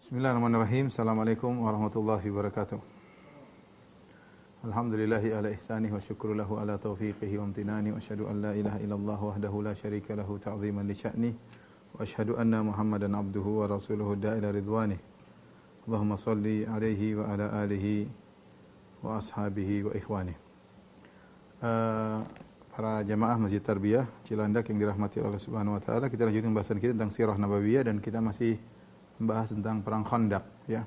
Bismillahirrahmanirrahim. Assalamualaikum warahmatullahi wabarakatuh. Alhamdulillahi ala ihsanih wa syukru lahu ala taufiqihi wa amtinani wa asyhadu an la ilaha illallah wahdahu la syarika lahu ta'ziman li sya'nih wa asyhadu anna Muhammadan abduhu wa rasuluhu da'ila ridwanih. Allahumma salli alaihi wa ala alihi wa ashabihi wa ikhwanih. Para jamaah Masjid Tarbiyah Cilandak yang dirahmati Allah Subhanahu wa taala, kita lanjutkan bahasan kita tentang sirah nabawiyah dan kita masih membahas tentang perang Khandaq ya.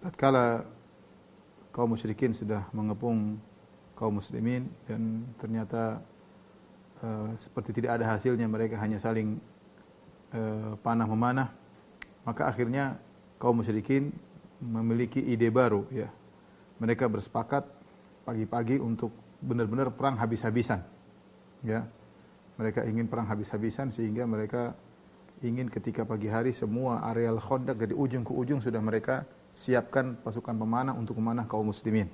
Tatkala kaum musyrikin sudah mengepung kaum muslimin dan ternyata seperti tidak ada hasilnya, mereka hanya saling panah memanah, maka akhirnya kaum musyrikin memiliki ide baru ya. Mereka bersepakat pagi-pagi untuk benar-benar perang habis-habisan ya. Mereka ingin perang habis-habisan sehingga mereka ingin ketika pagi hari semua areal Khandaq dari ujung ke ujung sudah mereka siapkan pasukan pemanah untuk memanah kaum muslimin.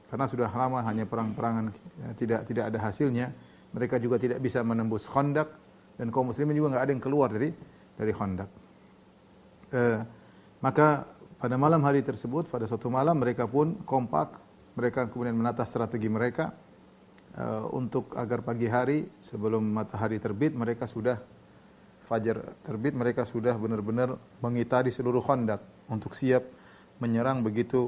Karena sudah lama hanya perang-perangan ya, tidak ada hasilnya, mereka juga tidak bisa menembus Khandaq dan kaum muslimin juga enggak ada yang keluar dari Khandaq. Maka pada malam hari tersebut, pada suatu malam mereka pun kompak, mereka kemudian menata strategi mereka untuk agar pagi hari sebelum matahari terbit mereka sudah fajar terbit, mereka sudah benar-benar mengitari seluruh Khandaq untuk siap menyerang begitu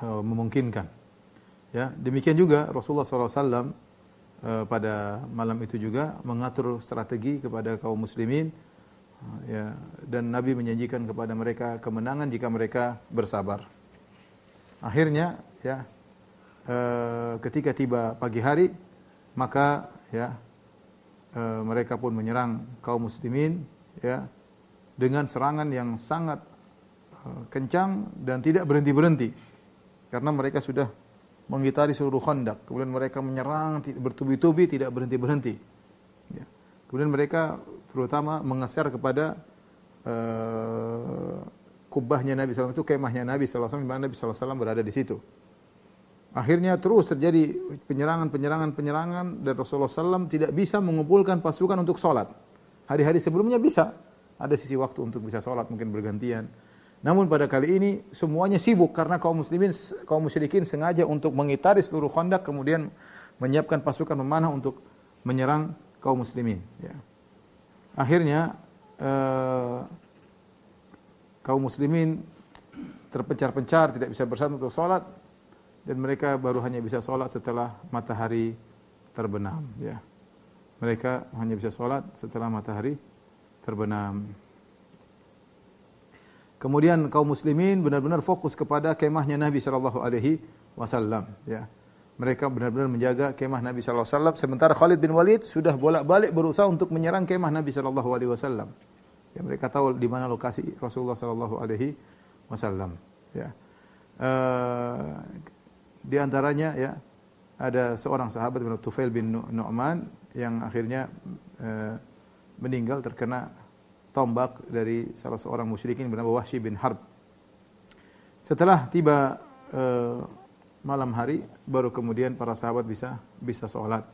memungkinkan. Ya, demikian juga Rasulullah SAW pada malam itu juga mengatur strategi kepada kaum muslimin, ya, dan Nabi menjanjikan kepada mereka kemenangan jika mereka bersabar. Akhirnya, ya, ketika tiba pagi hari, maka ya mereka pun menyerang kaum muslimin ya dengan serangan yang sangat kencang dan tidak berhenti-berhenti karena mereka sudah mengitari seluruh Khandaq. Kemudian mereka menyerang bertubi-tubi, tidak berhenti-berhenti ya. Kemudian mereka terutama mengeser kepada kubahnya Nabi SAW, itu kemahnya Nabi SAW, di mana Nabi SAW berada di situ. Akhirnya terus terjadi penyerangan dan Rasulullah SAW tidak bisa mengumpulkan pasukan untuk sholat. Hari-hari sebelumnya bisa, ada sisi waktu untuk bisa sholat, mungkin bergantian. Namun pada kali ini semuanya sibuk karena kaum musyrikin sengaja untuk mengitari seluruh Khandaq, kemudian menyiapkan pasukan memanah untuk menyerang kaum muslimin. Ya. Akhirnya kaum muslimin terpencar-pencar, tidak bisa bersatu untuk sholat. Dan mereka baru hanya bisa sholat setelah matahari terbenam. Ya. Mereka hanya bisa sholat setelah matahari terbenam. Kemudian kaum muslimin benar-benar fokus kepada kemahnya Nabi SAW. Ya. Mereka benar-benar menjaga kemah Nabi SAW. Sementara Khalid bin Walid sudah bolak-balik berusaha untuk menyerang kemah Nabi SAW. Ya, mereka tahu di mana lokasi Rasulullah SAW. Ya. Di antaranya ya ada seorang sahabat bernama Tufail bin Nu'man yang akhirnya meninggal terkena tombak dari salah seorang musyrikin bernama Wahsy bin Harb. Setelah tiba malam hari baru kemudian para sahabat bisa salat.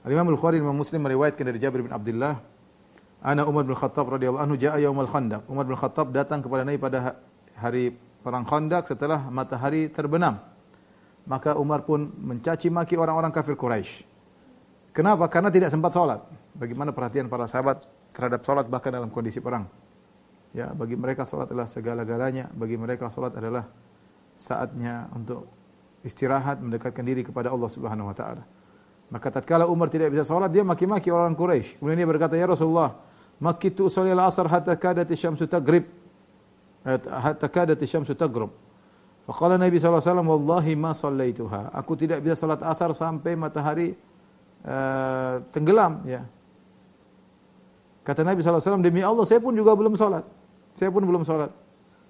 Al-Imam Al-Bukhari dan Muslim meriwayatkan dari Jabir bin Abdullah, "Ana Umar bin Khattab radhiyallahu anhu jaa yaumul Khandaq." Umar bin Khattab datang kepada Nabi pada hari perang Khandaq setelah matahari terbenam. Maka Umar pun mencaci maki orang-orang kafir Quraisy. Kenapa? Karena tidak sempat sholat. Bagaimana perhatian para sahabat terhadap sholat bahkan dalam kondisi perang. Ya, bagi mereka sholat adalah segala-galanya. Bagi mereka sholat adalah saatnya untuk istirahat, mendekatkan diri kepada Allah Subhanahu Wa Taala. Maka tatkala Umar tidak bisa sholat, dia maki-maki orang Quraisy. Kemudian dia berkata, "Ya Rasulullah, makitu usolli al-asr hatta kadat asy-syamsu taghrib." Hatta kadat asy-syamsu taghrib. Faqala Nabi SAW, "Wallahi ma sallaituha." Aku tidak bisa salat asar sampai matahari tenggelam. Ya. Kata Nabi SAW, "Demi Allah, saya pun juga belum salat. Saya pun belum salat."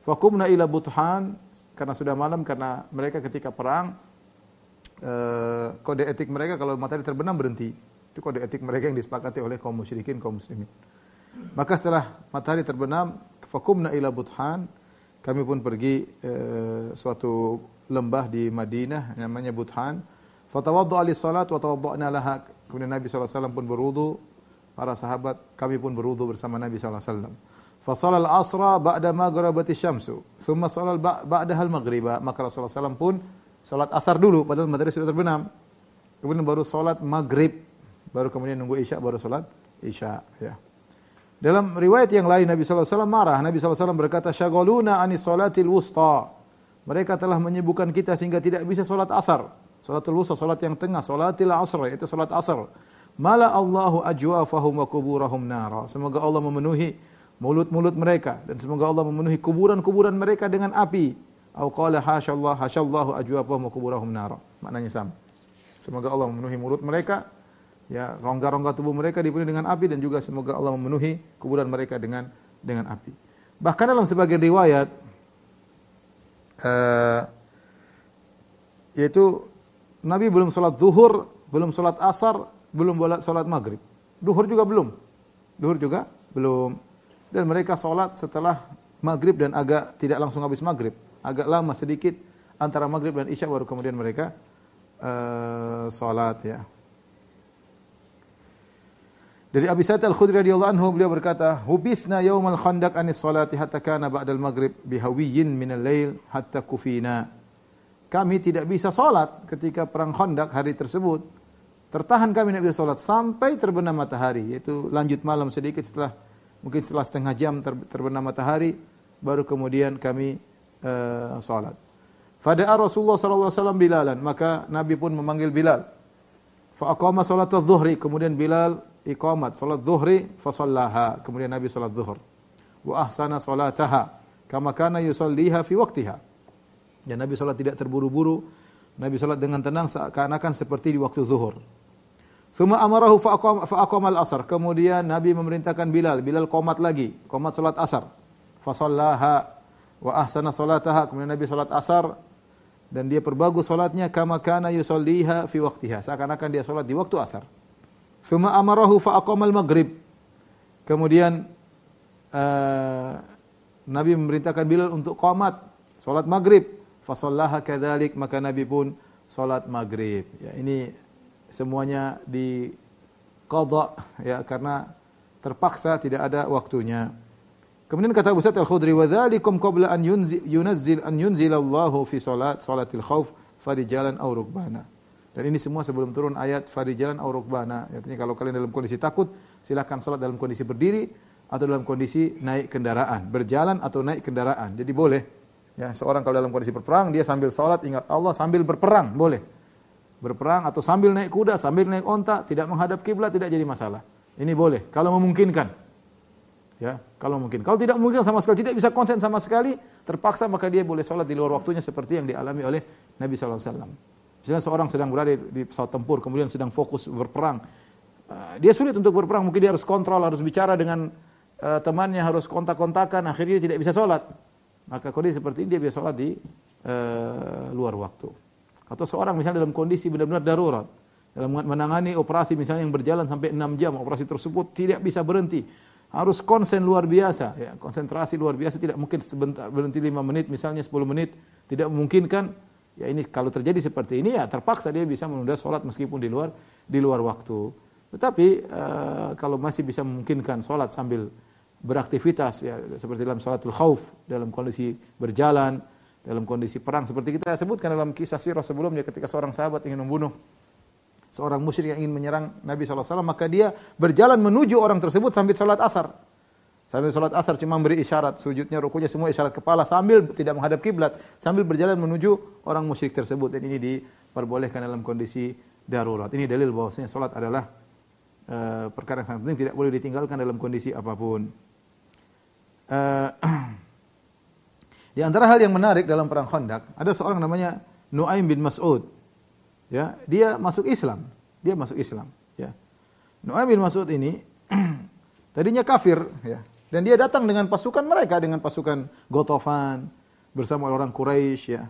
Faqumna ila Buthan, karena sudah malam, karena mereka ketika perang kode etik mereka kalau matahari terbenam berhenti. Itu kode etik mereka yang disepakati oleh kaum musyrikin, kaum muslimin. Maka setelah matahari terbenam, faqumna ila Buthan, kami pun pergi suatu lembah di Madinah namanya Buthan. Fatawadda'a lis-salat wa tawadda'na laha. Kemudian Nabi SAW pun berwudu para sahabat, kami pun berwudu bersama Nabi sallallahu alaihi wasallam. Fa shalal asra ba'da maghribati syamsu, thumma shalal ba'daha al-maghriba. Maka Rasulullah SAW pun salat asar dulu padahal matahari sudah terbenam. Kemudian baru salat maghrib, baru kemudian nunggu isya, baru salat isya, ya. Dalam riwayat yang lain Nabi sallallahu alaihi wasallam marah. Nabi sallallahu alaihi wasallam berkata, "Syaghaluna anis salatil wusta." Mereka telah menyibukkan kita sehingga tidak bisa salat asar. Salatul wusta, salat yang tengah, salatil asr, itu salat asar. Mala Allahu ajwafahum wa kuburahum nara. Semoga Allah memenuhi mulut-mulut mereka dan semoga Allah memenuhi kuburan-kuburan mereka dengan api. Atau qala hasyallahu ajwafahum wa kuburahum nara. Maknanya sama. Semoga Allah memenuhi mulut mereka, ya, rongga-rongga tubuh mereka dipenuhi dengan api dan juga semoga Allah memenuhi kuburan mereka dengan api. Bahkan dalam sebagian riwayat yaitu Nabi belum salat zuhur, belum salat asar, belum salat maghrib. Duhur juga belum. Dan mereka salat setelah maghrib dan agak tidak langsung habis maghrib. Agak lama sedikit antara maghrib dan isya baru kemudian mereka salat, ya. Dari Abi Sa'id Al-Khudri radhiyallahu anhu beliau berkata, "Hubisna yaumal khandaq anis salati hatta kana ba'dal maghrib bihawiyyin minal lail hatta kufina." Kami tidak bisa salat ketika perang Khandaq hari tersebut. Tertahan kami tidak bisa salat sampai terbenam matahari, yaitu lanjut malam sedikit mungkin setelah setengah jam terbenam matahari baru kemudian kami salat. Fada'a Rasulullah sallallahu alaihi wasallam Bilalan, maka Nabi pun memanggil Bilal. Fa aqama salatul dhuhri, kemudian Bilal iqamat salat zuhri fa shallaha, kemudian Nabi salat zuhur. Wa ahsana salataha kama kana yusalliha fi waqtiha. Dan Nabi salat tidak terburu-buru, Nabi salat dengan tenang seakan-akan seperti di waktu zuhur. Tsumma amarahu fa aqama al-asr, kemudian Nabi memerintahkan Bilal qomat lagi, qomat salat asar. Fa shallaha wa ahsana salataha, kemudian Nabi salat asar dan dia perbagus salatnya kama kana yusalliha fi waqtiha, seakan-akan dia salat di waktu asar. Tsumma amarahu fa aqama al-maghrib. Kemudian Nabi memerintahkan Bilal untuk qomat salat maghrib. Fa shallaha kadzalik, maka Nabi pun salat maghrib. Ya, ini semuanya diqadha, ya, karena terpaksa tidak ada waktunya. Kemudian kata Abu Sa'id Al-Khudri, "Wa dzalikum qabla an yunzilallahu fi salatil khauf farijalan aw rukbana." Dan ini semua sebelum turun ayat farijalan aw rukbana. Artinya kalau kalian dalam kondisi takut, silakan salat dalam kondisi berdiri atau dalam kondisi naik kendaraan, berjalan atau naik kendaraan. Jadi boleh. Ya, seorang kalau dalam kondisi berperang, dia sambil salat ingat Allah sambil berperang, boleh. Berperang atau sambil naik kuda, sambil naik onta, tidak menghadap kiblat tidak jadi masalah. Ini boleh kalau memungkinkan. Ya, kalau mungkin. Kalau tidak mungkin sama sekali, tidak bisa konsen sama sekali, terpaksa maka dia boleh salat di luar waktunya seperti yang dialami oleh Nabi sallallahu alaihi wasallam. Misalnya seorang sedang berada di pesawat tempur, kemudian sedang fokus berperang. Dia sulit untuk berperang, mungkin dia harus kontrol, harus bicara dengan temannya, harus kontak-kontakan, akhirnya dia tidak bisa salat. Maka kondisi seperti ini dia bisa salat di luar waktu. Atau seorang misalnya dalam kondisi benar-benar darurat, dalam menangani operasi misalnya yang berjalan sampai 6 jam, operasi tersebut tidak bisa berhenti. Harus konsen luar biasa, ya, konsentrasi luar biasa, tidak mungkin sebentar berhenti 5 menit misalnya 10 menit, tidak memungkinkan. Ya ini kalau terjadi seperti ini ya terpaksa dia bisa menunda salat meskipun di luar waktu. Tetapi kalau masih bisa memungkinkan salat sambil beraktivitas, ya seperti dalam salatul khauf, dalam kondisi berjalan, dalam kondisi perang seperti kita sebutkan dalam kisah sirah sebelumnya ketika seorang sahabat ingin membunuh seorang musyrik yang ingin menyerang Nabi SAW, maka dia berjalan menuju orang tersebut sambil salat asar. Sambil salat asar cuma beri isyarat, sujudnya, rukunya semua isyarat kepala sambil tidak menghadap kiblat, sambil berjalan menuju orang musyrik tersebut. Dan ini diperbolehkan dalam kondisi darurat. Ini dalil bahwasanya salat adalah perkara yang sangat penting, tidak boleh ditinggalkan dalam kondisi apapun. Di antara hal yang menarik dalam perang Khandaq, ada seorang namanya Nu'aim bin Mas'ud. Ya, dia masuk Islam. Ya. Nu'aim bin Mas'ud ini tadinya kafir, ya. Dan dia datang dengan pasukan mereka, dengan pasukan Ghatafan bersama orang Quraisy, ya.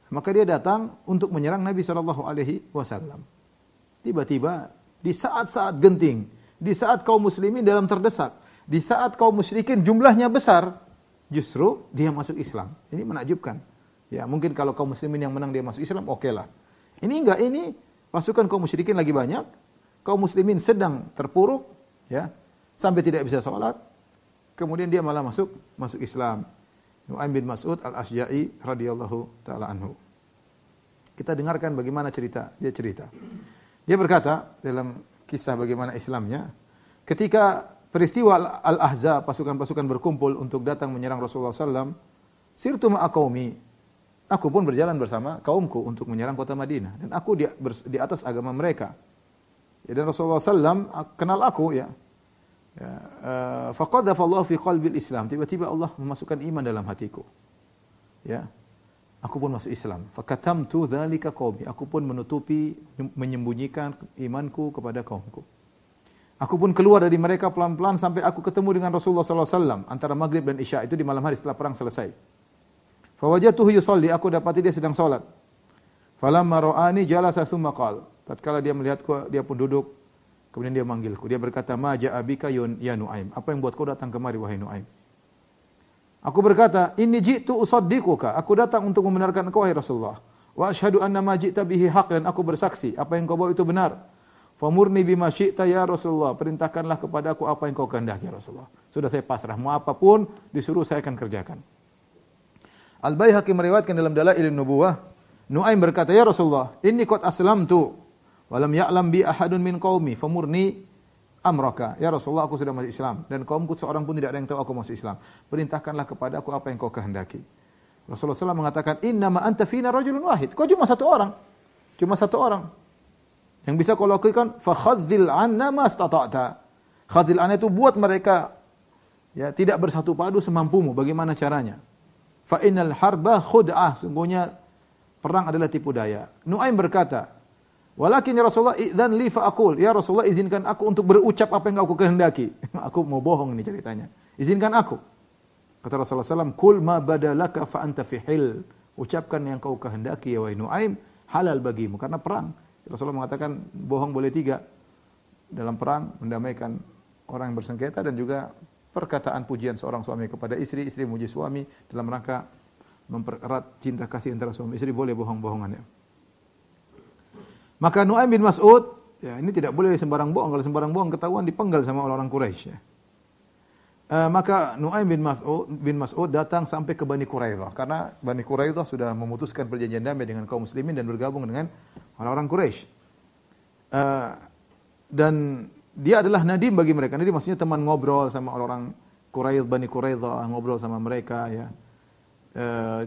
Maka dia datang untuk menyerang Nabi sallallahu alaihi wasallam. Tiba-tiba di saat-saat genting, di saat kaum muslimin dalam terdesak, di saat kaum musyrikin jumlahnya besar, justru dia masuk Islam. Ini menakjubkan. Ya, mungkin kalau kaum muslimin yang menang dia masuk Islam, okelah. Ini enggak, ini pasukan kaum musyrikin lagi banyak, kaum muslimin sedang terpuruk, ya, sampai tidak bisa sholat, kemudian dia malah masuk Islam. Nu'aim bin Mas'ud al-Asja'i radhiyallahu taala anhu. Kita dengarkan bagaimana dia cerita. Dia berkata dalam kisah bagaimana Islamnya, ketika peristiwa Al-Ahzab, pasukan-pasukan berkumpul untuk datang menyerang Rasulullah SAW, sirtu ma'a qaumi, aku pun berjalan bersama kaumku untuk menyerang kota Madinah, dan aku di atas agama mereka. Ya, dan Rasulullah SAW kenal aku, ya. Faqadhafallahu fi qalbil Islam, tiba-tiba Allah memasukkan iman dalam hatiku. Ya. Aku pun masuk Islam. Fakatamtu dzalika qaumi, aku pun menyembunyikan imanku kepada kaumku. Aku pun keluar dari mereka pelan-pelan sampai aku ketemu dengan Rasulullah sallallahu alaihi wasallam antara maghrib dan isya, itu di malam hari setelah perang selesai. Fawajatuhu yusalli, aku dapati dia sedang salat. Falamma ra'ani jalasa tsumma qala, tatkala dia melihatku dia pun duduk, kemudian dia manggilku. Dia berkata, "Ma ja'a bika ya Nu'aim?" Apa yang buat kau datang kemari wahai Nu'aim? Aku berkata, "Inni ji'tu usaddiquka." Aku datang untuk membenarkan engkau wahai Rasulullah. Wa asyhadu anna ma ji'ta bihi haqq, dan aku bersaksi apa yang kau bawa itu benar. Famurni bima syi'ta ya Rasulullah. Perintahkanlah kepada aku apa yang kau kehendaki ya Rasulullah. Sudah saya pasrah, mau apapun disuruh saya akan kerjakan. Al-Baihaqi meriwayatkan dalam Dalailun Nubuwah, Nu'aim berkata, "Ya Rasulullah, inni qad aslamtu wa lam ya'lam bi ahadun min qaumi famurni amraka." Ya Rasulullah, aku sudah masuk Islam dan kaumku seorang pun tidak ada yang tahu aku masuk Islam. Perintahkanlah kepada aku apa yang kau kehendaki. Rasulullah SAW mengatakan, "Innama anta fina rajulun wahid." Kau cuma satu orang. Cuma satu orang. Yang bisa kau lakukan, fa khadzil 'anna ma istata'ta. Khadzil 'anna itu buat mereka ya tidak bersatu padu semampumu. Bagaimana caranya? Fa innal harba khud'ah. Sungguhnya perang adalah tipu daya. Nu'aim berkata, "Walakin ya Rasulullah idzan li fa aqul." Ya Rasulullah, izinkan aku untuk berucap apa yang aku kehendaki. Aku mau bohong ini ceritanya. Izinkan aku. Kata Rasulullah SAW, "Kul ma badalaka fa anta fi hil." Ucapkan yang kau kehendaki ya wahai Nu'aim, halal bagimu karena perang. Rasulullah mengatakan bohong boleh 3. Dalam perang mendamaikan orang yang bersengketa, dan juga perkataan pujian seorang suami kepada istri, istri muji suami dalam rangka mempererat cinta kasih antara suami istri, boleh bohong-bohongan ya. Maka Nu'aim bin Mas'ud, ya ini tidak boleh sembarang bohong. Kalau sembarang bohong ketahuan dipenggal sama orang-orang Quraisy ya. Maka Nu'aim bin Mas'ud datang sampai ke Bani Quraidah, karena Bani Quraidah sudah memutuskan perjanjian damai dengan kaum muslimin dan bergabung dengan orang-orang Quraisy. Dan dia adalah nadim bagi mereka. Nadim maksudnya teman ngobrol sama orang-orang Quraidah, Bani Quraidah, ngobrol sama mereka ya.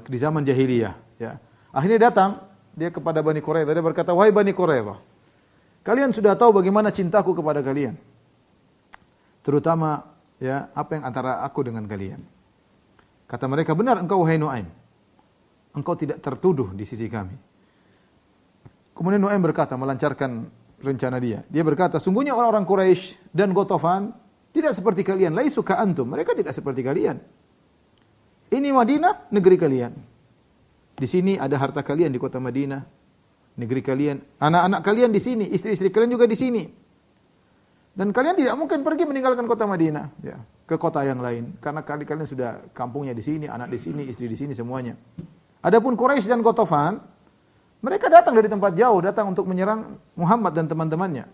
Di zaman jahiliyah ya. Akhirnya datang dia kepada Bani Quraidah, dia berkata, "Wahai Bani Quraidah, kalian sudah tahu bagaimana cintaku kepada kalian. Terutama ya, apa yang antara aku dengan kalian." Kata mereka, "Benar engkau wahai Nu'aim. Engkau tidak tertuduh di sisi kami." Kemudian Nu'aim berkata, melancarkan rencana dia. Dia berkata, "Sungguhnya orang-orang Quraisy dan Ghatafan tidak seperti kalian. Laisu ka antum." Mereka tidak seperti kalian. Ini Madinah, negeri kalian. Di sini ada harta kalian di kota Madinah, negeri kalian. Anak-anak kalian di sini, istri-istri kalian juga di sini. Dan kalian tidak mungkin pergi meninggalkan kota Madinah ya, ke kota yang lain, karena kalian sudah kampungnya di sini, anak di sini, istri di sini semuanya. Adapun Quraisy dan Ghatafan, mereka datang dari tempat jauh, datang untuk menyerang Muhammad dan teman-temannya.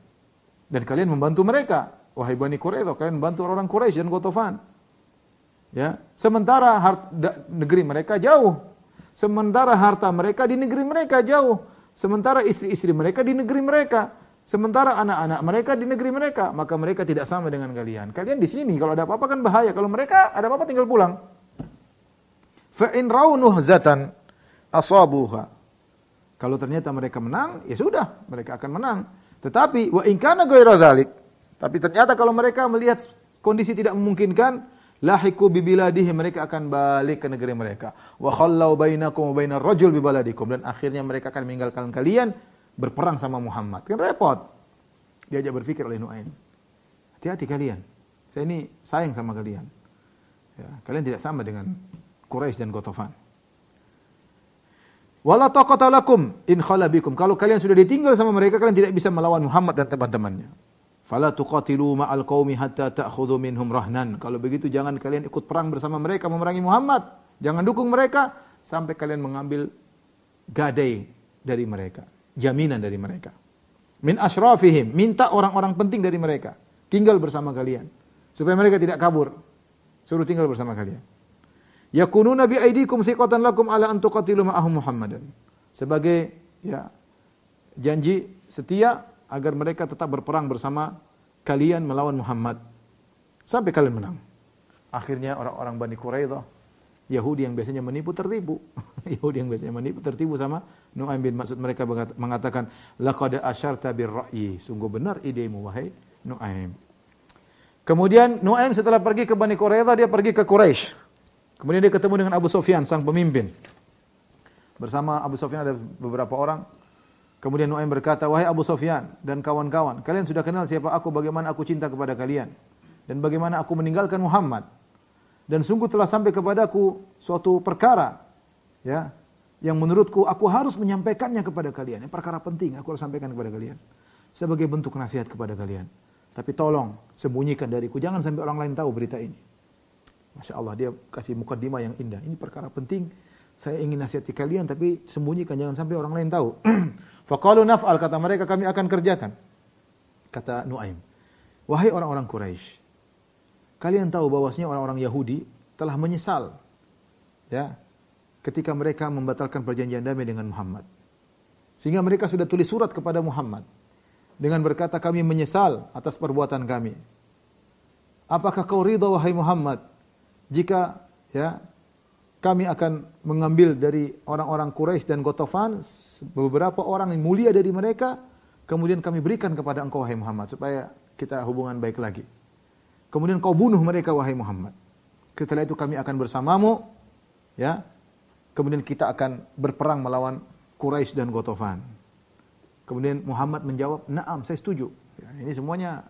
Dan kalian membantu mereka. Wahai Bani Quraidah, kalian membantu orang Quraisy dan Ghatafan. Ya, sementara negeri mereka jauh. Sementara harta mereka di negeri mereka jauh. Sementara istri-istri mereka di negeri mereka. Sementara anak-anak mereka di negeri mereka. Maka mereka tidak sama dengan kalian. Kalian di sini, kalau ada apa-apa kan bahaya. Kalau mereka ada apa-apa tinggal pulang. Fa in ra'u nuhzatan asabuha. Kalau ternyata mereka menang, ya sudah, mereka akan menang. Tetapi wa in kana ghairu dzalik. Tapi ternyata kalau mereka melihat kondisi tidak memungkinkan, lahiqu bi biladihim, mereka akan balik ke negeri mereka. Wa khallau bainakum wa bainar rajul bi baladikum, dan akhirnya mereka akan meninggalkan kalian berperang sama Muhammad. Kan repot. Diajak berpikir oleh Nu'aim. Hati-hati kalian. Saya ini sayang sama kalian. Ya, kalian tidak sama dengan Quraisy dan Ghatafan. Wala taqata lakum in khala bikum. Kalau kalian sudah ditinggal sama mereka, kalian tidak bisa melawan Muhammad dan teman-temannya. Fala tuqatilu ma'al qaumi hatta ta'khudhu minhum rahnan. Kalau begitu jangan kalian ikut perang bersama mereka memerangi Muhammad. Jangan dukung mereka sampai kalian mengambil gadai dari mereka, jaminan dari mereka. Min asyrafihim, minta orang-orang penting dari mereka. tinggal bersama kalian supaya mereka tidak kabur. Suruh tinggal bersama kalian. Yakununa bi aidikum thiqatan lakum ala an tuqatilu ma'ahum Muhammadan. Sebagai janji setia agar mereka tetap berperang bersama kalian melawan Muhammad sampai kalian menang. Akhirnya orang-orang Bani Quraidah, Yahudi yang biasanya menipu tertipu. Yahudi yang biasanya menipu tertipu sama Nu'aim bin Mas'ud. Mereka mengatakan, laqad asyarta birra'yi. Sungguh benar idemu wahai Nu'aim. Kemudian Nu'aim setelah pergi ke Bani Quraidah, dia pergi ke Quraisy. Kemudian dia ketemu dengan Abu Sufyan, sang pemimpin. Bersama Abu Sufyan ada beberapa orang. Kemudian Nu'aim berkata, wahai Abu Sufyan dan kawan-kawan, kalian sudah kenal siapa aku, bagaimana aku cinta kepada kalian. Dan bagaimana aku meninggalkan Muhammad. Dan sungguh telah sampai kepadaku suatu perkara yang menurutku aku harus menyampaikannya kepada kalian. Ini perkara penting aku harus sampaikan kepada kalian sebagai bentuk nasihat kepada kalian. Tapi tolong sembunyikan dariku, jangan sampai orang lain tahu berita ini. Masya Allah, dia kasih mukadimah yang indah. Ini perkara penting, saya ingin nasihati kalian tapi sembunyikan, jangan sampai orang lain tahu. Faqalu naf'al, kata mereka kami akan kerjakan. Kata Nu'aim, wahai orang-orang Quraisy, kalian tahu bahwasanya orang-orang Yahudi telah menyesal ketika mereka membatalkan perjanjian damai dengan Muhammad. Sehingga mereka sudah tulis surat kepada Muhammad dengan berkata, kami menyesal atas perbuatan kami. Apakah kau ridha wahai Muhammad jika kami akan mengambil dari orang-orang Quraisy dan Ghatafan beberapa orang yang mulia dari mereka, kemudian kami berikan kepada engkau wahai Muhammad supaya kita hubungan baik lagi. Kemudian kau bunuh mereka wahai Muhammad. Setelah itu kami akan bersamamu, kemudian kita akan berperang melawan Quraisy dan Ghatafan. Kemudian Muhammad menjawab, "Na'am, saya setuju." Ini semuanya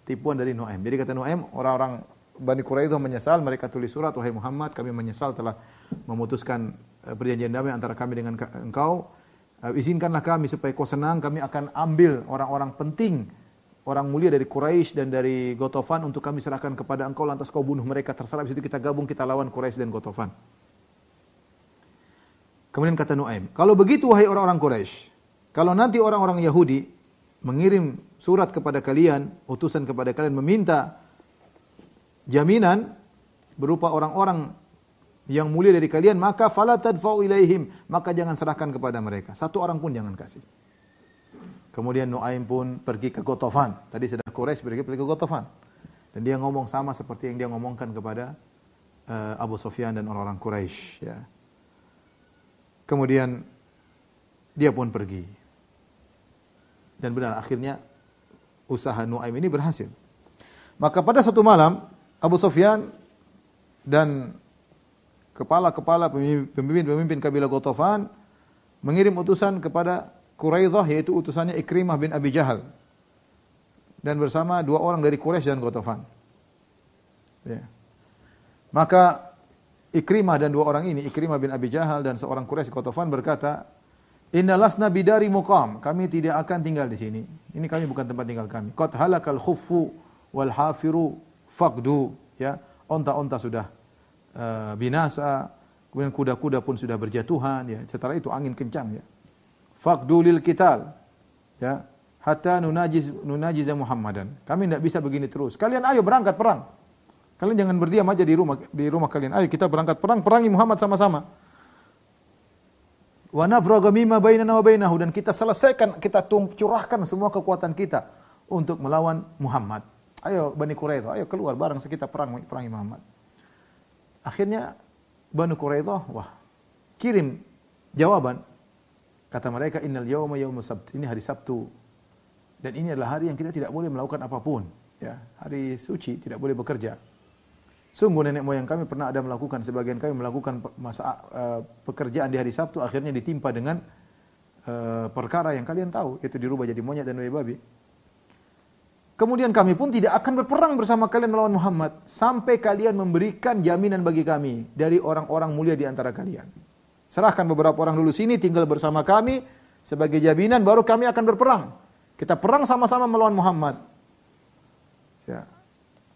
tipuan dari Nu'aim. Jadi kata Nu'aim, orang-orang Bani Quraidah menyesal, mereka tulis surat, wahai Muhammad, kami menyesal telah memutuskan perjanjian damai antara kami dengan engkau. Izinkanlah kami supaya kau senang, kami akan ambil orang-orang penting, orang mulia dari Quraisy dan dari Ghatafan untuk kami serahkan kepada engkau, lantas kau bunuh mereka, terserah. Habis itu kita gabung, kita lawan Quraisy dan Ghatafan. Kemudian kata Nu'aim, kalau begitu wahai orang-orang Quraisy, kalau nanti orang-orang Yahudi mengirim surat kepada kalian, utusan kepada kalian meminta jaminan berupa orang-orang yang mulia dari kalian, maka fala tadfa'u ilaihim, maka jangan serahkan kepada mereka. Satu orang pun jangan kasih. Kemudian Nu'aim pun pergi ke Ghatafan. Tadi sudah Quraisy pergi ke Ghatafan. Dan dia ngomong sama seperti yang dia ngomongkan kepada Abu Sufyan dan orang-orang Quraisy. Kemudian dia pun pergi. Dan benar akhirnya usaha Nu'aim ini berhasil. Maka pada suatu malam Abu Sufyan dan kepala-kepala pemimpin kabilah Ghatafan mengirim utusan kepada Quraidah, yaitu utusannya Ikrimah bin Abi Jahal, dan bersama dua orang dari Quraisy dan Ghatafan. Maka Ikrimah dan dua orang ini, Ikrimah bin Abi Jahal dan seorang Quraisy Ghatafan berkata, "Inna lasna bidari muqam." Kami tidak akan tinggal di sini. Ini kami bukan tempat tinggal kami. Qad halakal khuffu wal hafiru faqdu. Onta-onta sudah binasa, kemudian kuda-kuda pun sudah berjatuhan. Setelah itu angin kencang. Faqdu lil qital. Hatta nunajiza Muhammadan. Kami tidak bisa begini terus. Kalian ayo berangkat perang. Kalian jangan berdiam aja di rumah kalian. Ayo kita berangkat perang, perangi Muhammad sama-sama. Wa nafragha mimma bainana wa bainahu, dan kita selesaikan, kita curahkan semua kekuatan kita untuk melawan Muhammad. Ayo Bani Quraidah, ayo keluar bareng kita perangi Muhammad. Akhirnya Bani Quraidah kirim jawaban. Kata mereka, innal yawma yaumus sabt. Ini hari Sabtu. Dan ini adalah hari yang kita tidak boleh melakukan apapun. Hari suci, tidak boleh bekerja. Sungguh nenek moyang kami pernah ada melakukan, sebagian kami melakukan pekerjaan di hari Sabtu, akhirnya ditimpa dengan perkara yang kalian tahu, yaitu dirubah jadi monyet dan babi. Kemudian kami pun tidak akan berperang bersama kalian melawan Muhammad sampai kalian memberikan jaminan bagi kami dari orang-orang mulia di antara kalian. Serahkan beberapa orang dulu sini tinggal bersama kami sebagai jaminan, baru kami akan berperang. Kita perang sama-sama melawan Muhammad.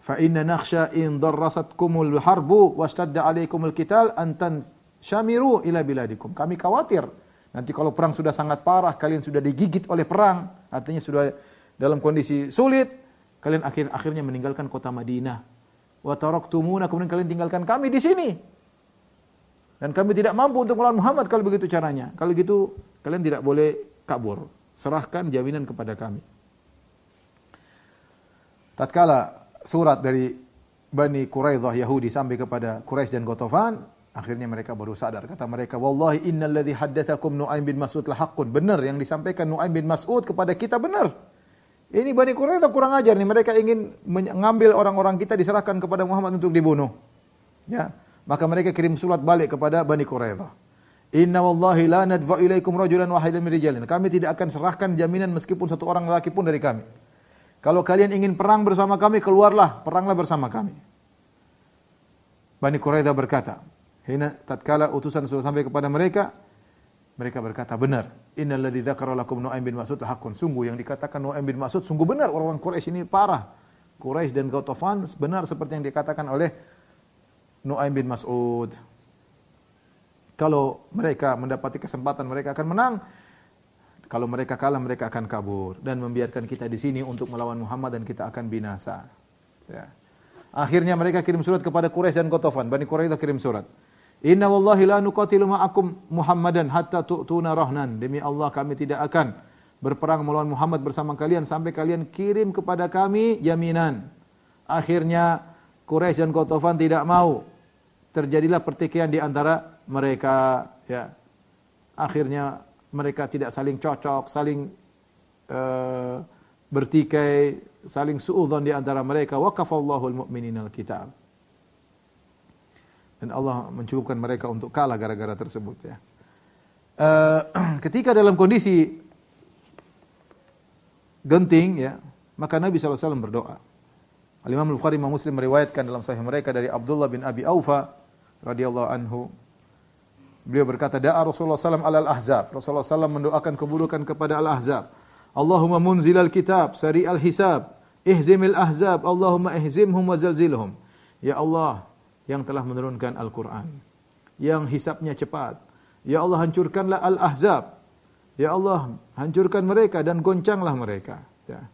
Fa inna nakhsha in darrasatkumul harbu washtadda alaikumul qital an tanshamiru ila biladikum. Kami khawatir nanti kalau perang sudah sangat parah, kalian sudah digigit oleh perang, artinya sudah dalam kondisi sulit, kalian akhirnya meninggalkan kota Madinah. Wa taraktumuna, kemudian kalian tinggalkan kami di sini. Dan kami tidak mampu untuk melawan Muhammad kalau begitu caranya. Kalau gitu kalian tidak boleh kabur. Serahkan jaminan kepada kami. Tatkala surat dari Bani Quraidah Yahudi sampai kepada Quraisy dan Ghatafan, akhirnya mereka baru sadar. Kata mereka, "Wallahi innal ladzi haddatsakum Nu'aim bin Mas'ud la haqqun." Benar yang disampaikan Nu'aim bin Mas'ud kepada kita benar. Ini Bani Quraidah kurang ajar nih, mereka ingin mengambil orang-orang kita diserahkan kepada Muhammad untuk dibunuh. Ya, maka mereka kirim surat balik kepada Bani Quraidah. "Inna wallahi la nadfa'u ilaikum rajulan wahidan min rijalin." Kami tidak akan serahkan jaminan meskipun satu orang lelaki pun dari kami. Kalau kalian ingin perang bersama kami, keluarlah, peranglah bersama kami. Bani Quraidah berkata, tatkala utusan sudah sampai kepada mereka, mereka berkata, benar. Innal ladzi dzakara lakum Nu'aim bin Mas'ud haqqun. Sungguh yang dikatakan Nu'aim bin Mas'ud sungguh benar. Orang-orang Quraisy ini parah. Quraisy dan Ghatafan benar seperti yang dikatakan oleh Nu'aim bin Mas'ud. Kalau mereka mendapati kesempatan, mereka akan menang. Kalau mereka kalah, mereka akan kabur dan membiarkan kita di sini untuk melawan Muhammad dan kita akan binasa. Ya. Akhirnya mereka kirim surat kepada Quraisy dan Ghatafan. Bani Quraidah kirim surat. Inna wallahi la nuqatilu ma'akum Muhammadan hatta tu'tuna rahnan. Demi Allah kami tidak akan berperang melawan Muhammad bersama kalian sampai kalian kirim kepada kami jaminan. Akhirnya Quraisy dan Ghatafan tidak mau. Terjadilah pertikaian di antara mereka. Ya. Akhirnya mereka tidak saling cocok, saling bertikai, saling suudzon di antara mereka. Waqafallahu al-mu'minina al-kitab. Dan Allah mencukupkan mereka untuk kalah gara-gara tersebut. Ya. Ketika dalam kondisi genting, ya, maka Nabi SAW berdoa. Al-Imam Al-Bukhari dan Muslim meriwayatkan dalam sahih mereka dari Abdullah bin Abi Aufa radhiyallahu anhu. Beliau berkata, da'a Rasulullah SAW alal ahzab. Rasulullah SAW mendoakan keburukan kepada al-ahzab. Allahumma munzilal kitab, sari'al hisab, ihzimil ahzab, Allahumma ihzimhum wa zalzilhum. Ya Allah, yang telah menurunkan Al-Quran, yang hisabnya cepat. Ya Allah, hancurkanlah al-ahzab. Ya Allah, hancurkan mereka dan goncanglah mereka. Ya.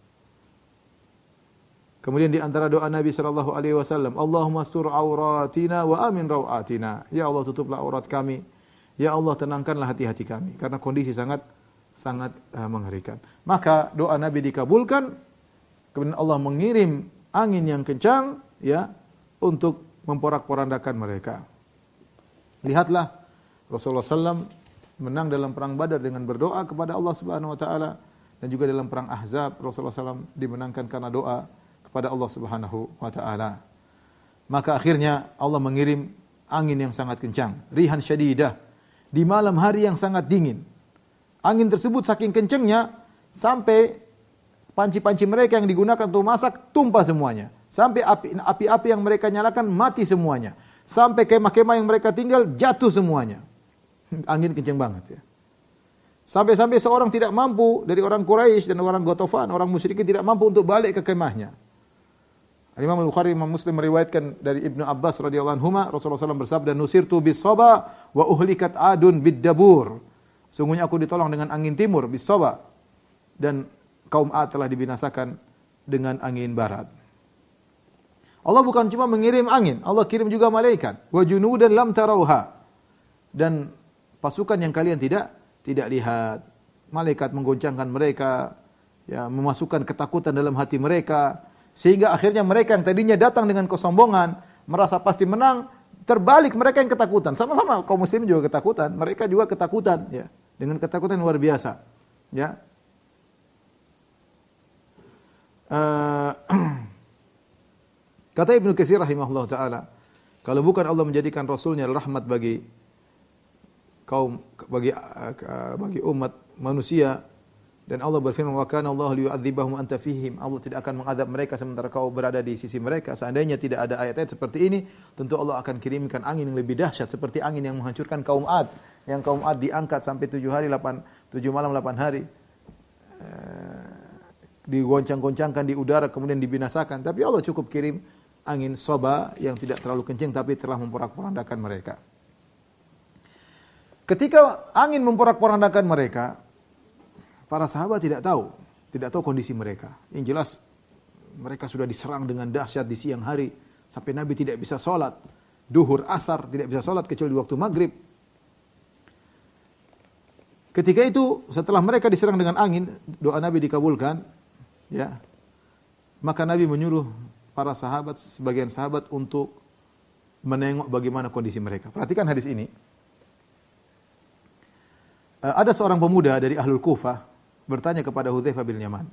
Kemudian di antara doa Nabi SAW, Allahumma astur auratina wa amin rawatina. Ya Allah, tutuplah aurat kami. Ya Allah, tenangkanlah hati-hati kami. Karena kondisi sangat mengerikan. Maka doa Nabi dikabulkan. Kemudian Allah mengirim angin yang kencang, ya, untuk memporak-porandakan mereka. Lihatlah Rasulullah SAW menang dalam perang Badar dengan berdoa kepada Allah Subhanahu Wa Taala, dan juga dalam perang Ahzab Rasulullah SAW dimenangkan karena doa kepada Allah Subhanahu Wa Taala. Maka akhirnya Allah mengirim angin yang sangat kencang, rihan syadidah, di malam hari yang sangat dingin. Angin tersebut saking kencangnya sampai panci-panci mereka yang digunakan untuk masak tumpah semuanya. Sampai api-api yang mereka nyalakan mati semuanya. Sampai kemah-kemah yang mereka tinggal jatuh semuanya. Angin kencang banget, ya. Sampai-sampai seorang tidak mampu dari orang Quraisy dan orang Ghatafan, orang musyrikin tidak mampu untuk balik ke kemahnya. Imam Al-Bukhari, Imam Muslim meriwayatkan dari Ibnu Abbas radhiyallahu anhuma, Rasulullah SAW bersabda, "Nusirtu bis-saba wa uhlikat adun bid-dabur." Sungguhnya aku ditolong dengan angin timur, bis-saba, dan kaum Ad telah dibinasakan dengan angin barat. Allah bukan cuma mengirim angin, Allah kirim juga malaikat. Wa junudan lam tarauha. Dan pasukan yang kalian tidak lihat. Malaikat menggoncangkan mereka, ya, memasukkan ketakutan dalam hati mereka. Sehingga akhirnya mereka yang tadinya datang dengan kesombongan, merasa pasti menang, terbalik mereka yang ketakutan. Sama-sama kaum muslimin juga ketakutan, mereka juga ketakutan, ya, dengan ketakutan luar biasa. Ya. Kata Ibnu Katsir rahimahullah taala, kalau bukan Allah menjadikan Rasulnya rahmat bagi kaum, bagi umat manusia, dan Allah berfirman, wa kana Allah liyu'adzibahum anta fihim. Allah tidak akan mengadab mereka sementara kau berada di sisi mereka. Seandainya tidak ada ayat-ayat seperti ini, tentu Allah akan kirimkan angin yang lebih dahsyat seperti angin yang menghancurkan kaum Ad. Yang kaum Ad diangkat sampai 7 malam 8 hari. Digoncang-goncangkan di udara kemudian dibinasakan. Tapi Allah cukup kirim angin soba yang tidak terlalu kencang tapi telah memporak-porandakan mereka. Ketika angin memporak-porandakan mereka, para sahabat tidak tahu kondisi mereka. Yang jelas Mereka sudah diserang dengan dahsyat di siang hari sampai Nabi tidak bisa sholat. Duhur, asar tidak bisa sholat kecuali di waktu maghrib. Ketika itu setelah mereka diserang dengan angin, doa Nabi dikabulkan, ya. Maka Nabi menyuruh para sahabat, sebagian sahabat untuk menengok bagaimana kondisi mereka. Perhatikan hadis ini. Ada seorang pemuda dari Ahlul Kufah bertanya kepada Hudzaifah bin Yaman,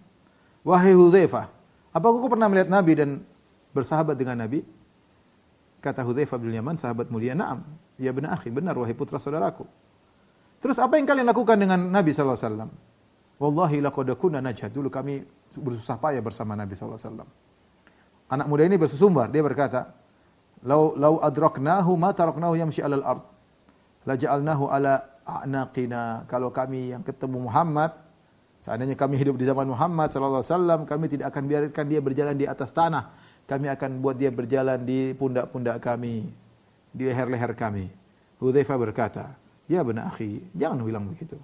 "Wahai Hudzaifah, apakah kau pernah melihat Nabi dan bersahabat dengan Nabi?" Kata Hudzaifah bin Yaman, sahabat mulia, "Na'am, ya benar akhi, benar wahai putra saudaraku." Terus apa yang kalian lakukan dengan Nabi sallallahu alaihi wasallam? Wallahi laqad kunna najhad, dulu kami bersusah payah bersama Nabi sallallahu alaihi wasallam. Anak muda ini bersusumbar, dia berkata, "Lau adraknahu ma taraknahu yamshi 'alal ard, la ja'alnahu 'ala a'naqina." Kalau kami yang ketemu Muhammad, seandainya kami hidup di zaman Muhammad sallallahu alaihi wasallam, kami tidak akan biarkan dia berjalan di atas tanah. Kami akan buat dia berjalan di pundak-pundak kami, di leher-leher kami. Hudzaifah berkata, "Ya benar akhi, jangan bilang begitu.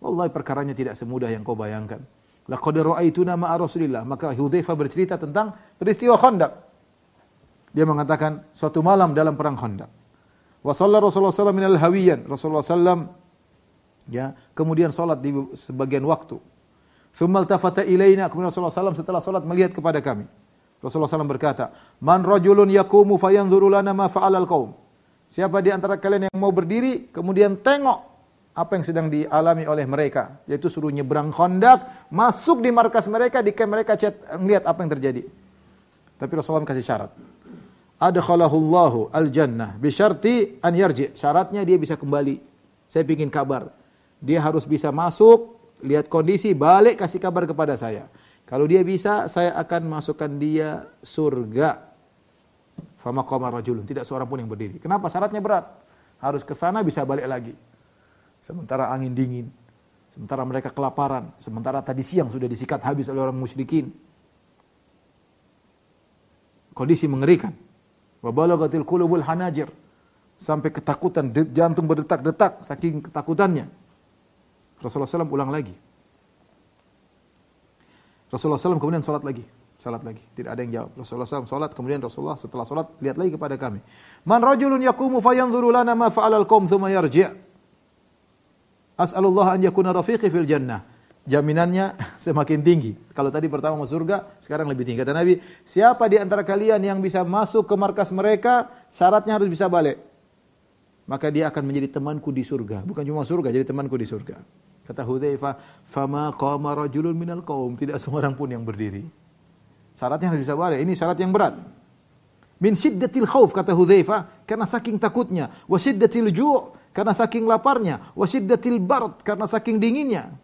Wallahi perkaranya tidak semudah yang kau bayangkan. Laqad ra'aituna ma'a Rasulillah." Maka Hudzaifah bercerita tentang peristiwa Khandaq. Dia mengatakan suatu malam dalam perang Khandaq. Wa shalla Rasulullah sallallahu minal hawiyan. Rasulullah sallam ya, kemudian salat di sebagian waktu. Tsumma iltafata ilaina, kemudian Rasulullah sallam setelah salat melihat kepada kami. Rasulullah sallam berkata, "Man rajulun yaqumu fayanzuru lana ma fa'alal qaum." Siapa di antara kalian yang mau berdiri kemudian tengok apa yang sedang dialami oleh mereka, yaitu suruh nyebrang Khandaq, masuk di markas mereka, di camp mereka, melihat apa yang terjadi. Tapi Rasulullah kasih syarat. Adkhalahullahu al-jannah bi syarti an yarji. Syaratnya dia bisa kembali. Saya ingin kabar. Dia harus bisa masuk, lihat kondisi, balik kasih kabar kepada saya. Kalau dia bisa, saya akan masukkan dia surga. Fama qama rajulun, tidak seorang pun yang berdiri. Kenapa? Syaratnya berat. Harus ke sana bisa balik lagi. Sementara angin dingin, sementara mereka kelaparan, sementara tadi siang sudah disikat habis oleh orang musyrikin. Kondisi mengerikan. Wa balagatil qulubul hanajir. Sampai ketakutan, jantung berdetak-detak saking ketakutannya. Rasulullah SAW ulang lagi. Rasulullah SAW kemudian salat lagi. Tidak ada yang jawab. Rasulullah SAW salat, kemudian Rasulullah setelah salat lihat lagi kepada kami. Man rajulun yaqumu fayanzuru lana ma fa'alal qaum thumma yarji'. As'alullah an yakuna rafiqi fil jannah. Jaminannya semakin tinggi. Kalau tadi pertama masuk surga, sekarang lebih tinggi. Kata Nabi, siapa di antara kalian yang bisa masuk ke markas mereka, syaratnya harus bisa balik. Maka dia akan menjadi temanku di surga. Bukan cuma surga, jadi temanku di surga. Kata Hudzaifah, "Fama qama rajulun minal qaum." Tidak seorang pun yang berdiri. Syaratnya harus bisa balik. Ini syarat yang berat. Min syiddatil khauf, kata Hudzaifah, karena saking takutnya. Wa syiddatil ju', karena saking laparnya. Wa syiddatil bard, karena saking dinginnya.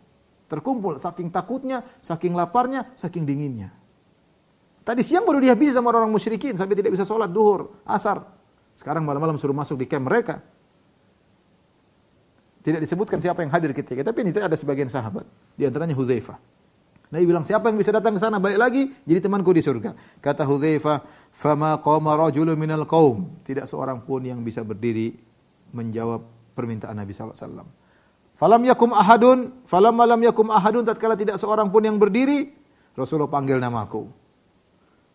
Terkumpul saking takutnya, saking laparnya, saking dinginnya. Tadi siang baru dihabisi sama orang musyrikin sampai tidak bisa sholat duhur, asar. Sekarang malam-malam suruh masuk di camp mereka. Tidak disebutkan siapa yang hadir ketika, tapi ini ada sebagian sahabat, di antaranya Hudzaifah. Nabi bilang, siapa yang bisa datang ke sana balik lagi jadi temanku di surga. Kata Hudzaifah, "Fama qama rajulun minal qaum." Tidak seorang pun yang bisa berdiri menjawab permintaan Nabi sallallahu alaihi wasallam. Falam yakum ahadun, tatkala tidak seorang pun yang berdiri, Rasulullah panggil namaku.